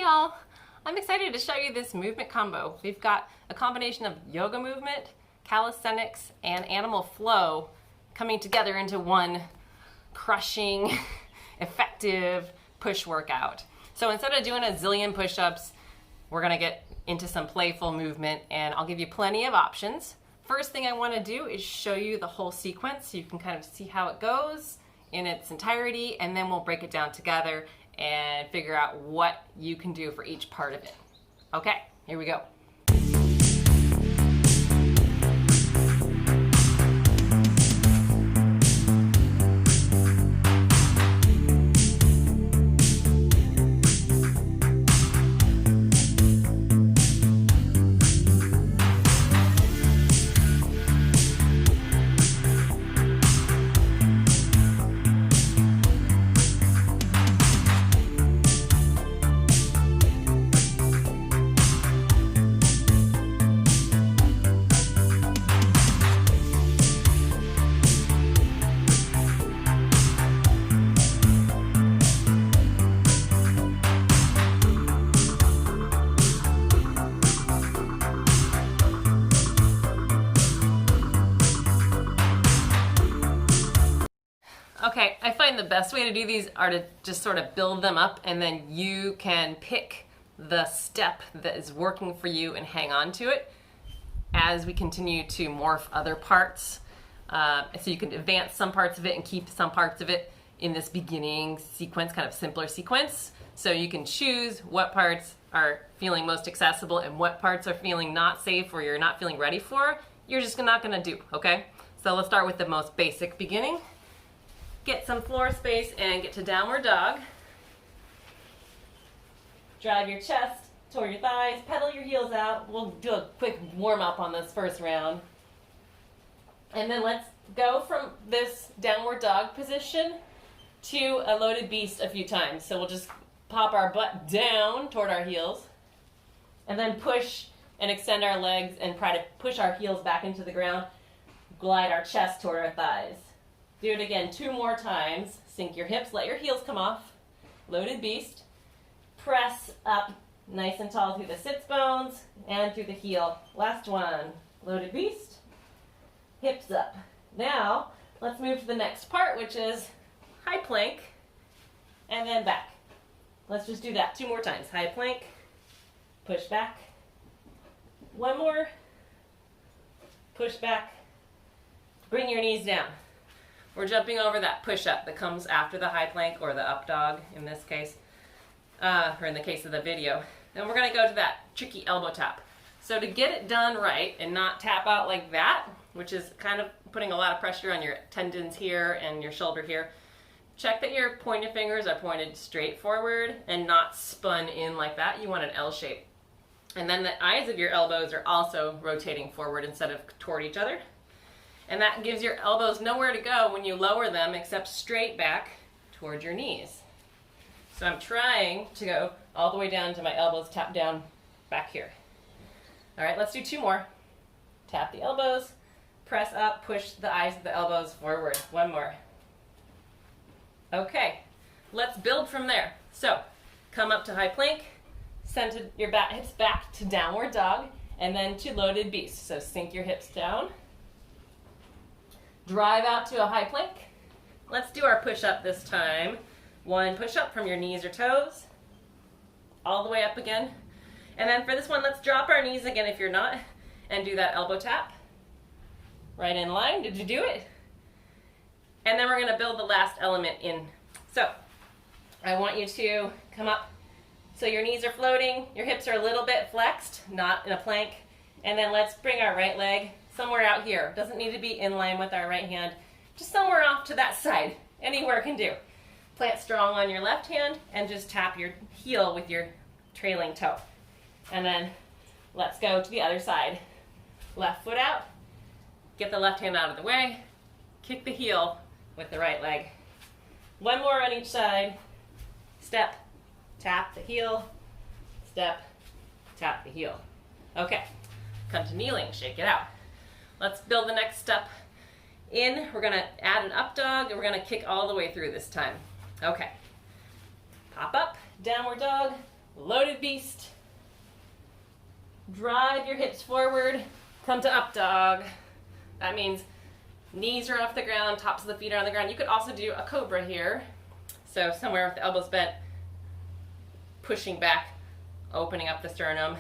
y'all, I'm excited to show you this movement combo. We've got a combination of yoga movement, calisthenics, and animal flow coming together into one crushing, effective push workout. So instead of doing a zillion push-ups, we're gonna get into some playful movement, and I'll give you plenty of options. First thing I wanna do is show you the whole sequence so you can kind of see how it goes in its entirety, and then we'll break it down together and figure out what you can do for each part of it. Okay, here we go. Okay, I find the best way to do these are to just sort of build them up, and then you can pick the step that is working for you and hang on to it as we continue to morph other parts. So you can advance some parts of it and keep some parts of it in this beginning sequence, kind of simpler sequence. So you can choose what parts are feeling most accessible and what parts are feeling not safe or you're not feeling ready for, you're just not gonna do, okay? So let's start with the most basic beginning. Get some floor space and get to downward dog. Drive your chest toward your thighs, pedal your heels out. We'll do a quick warm up on this first round. And then let's go from this downward dog position to a loaded beast a few times. So we'll just pop our butt down toward our heels and then push and extend our legs and try to push our heels back into the ground. Glide our chest toward our thighs. Do it again 2 more times. Sink your hips, let your heels come off. Loaded beast. Press up nice and tall through the sits bones and through the heel. Last one. Loaded beast. Hips up. Now, let's move to the next part, which is high plank and then back. Let's just do that 2 more times. High plank, push back. 1 more. Push back. Bring your knees down. We're jumping over that push-up that comes after the high plank, or the up dog in this case, or in the case of the video. Then we're gonna go to that tricky elbow tap. So to get it done right and not tap out like that, which is kind of putting a lot of pressure on your tendons here and your shoulder here, check that your pointed fingers are pointed straight forward and not spun in like that. You want an L shape. And then the eyes of your elbows are also rotating forward instead of toward each other. And that gives your elbows nowhere to go when you lower them except straight back towards your knees. So I'm trying to go all the way down to my elbows tap down back here. All right, let's do 2 more. Tap the elbows, press up, push the eyes of the elbows forward. 1 more. Okay, let's build from there. So come up to high plank, send your hips back to downward dog, and then to loaded beast. So sink your hips down. Drive out to a high plank. Let's do our push-up this time. 1 push-up from your knees or toes, all the way up again. And then for this one, let's drop our knees again if you're not, and do that elbow tap. Right in line. Did you do it? And then we're gonna build the last element in. So I want you to come up so your knees are floating, your hips are a little bit flexed, not in a plank. And then let's bring our right leg somewhere out here. Doesn't need to be in line with our right hand. Just somewhere off to that side. Anywhere can do. Plant strong on your left hand and just tap your heel with your trailing toe. And then let's go to the other side. Left foot out. Get the left hand out of the way. Kick the heel with the right leg. 1 more on each side. Step, tap the heel. Step, tap the heel. Okay, come to kneeling, shake it out. Let's build the next step in. We're gonna add an up dog and we're gonna kick all the way through this time. Okay. Pop up, downward dog, loaded beast. Drive your hips forward, come to up dog. That means knees are off the ground, tops of the feet are on the ground. You could also do a cobra here. So somewhere with the elbows bent, pushing back, opening up the sternum.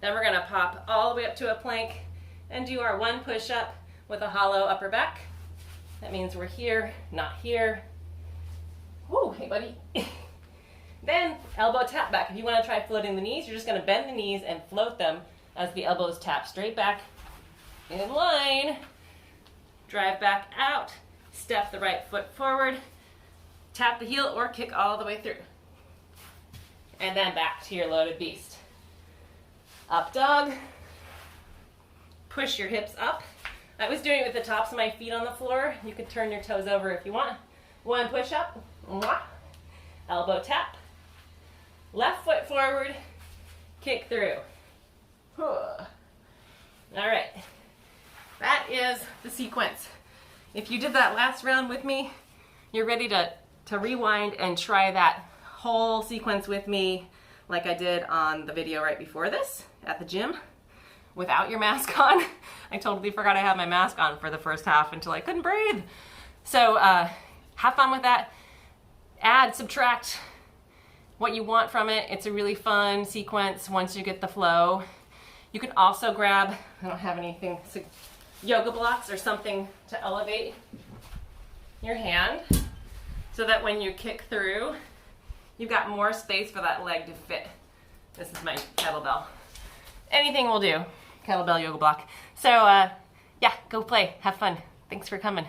Then we're gonna pop all the way up to a plank and do our one push-up with a hollow upper back. That means we're here, not here. Woo, hey buddy. Then elbow tap back. If you want to try floating the knees, you're just going to bend the knees and float them as the elbows tap straight back in line. Drive back out, step the right foot forward, tap the heel or kick all the way through. And then back to your loaded beast. Up dog. Push your hips up. I was doing it with the tops of my feet on the floor. You could turn your toes over if you want. One push up. Elbow tap. Left foot forward, kick through. All right, that is the sequence. If you did that last round with me, you're ready to rewind and try that whole sequence with me like I did on the video right before this at the gym without your mask on. I totally forgot I had my mask on for the first half until I couldn't breathe. So have fun with that. Add, subtract what you want from it. It's a really fun sequence once you get the flow. You can also grab, I don't have anything, yoga blocks or something to elevate your hand so that when you kick through, you've got more space for that leg to fit. This is my kettlebell. Anything will do, kettlebell yoga block. So yeah, go play, have fun. Thanks for coming.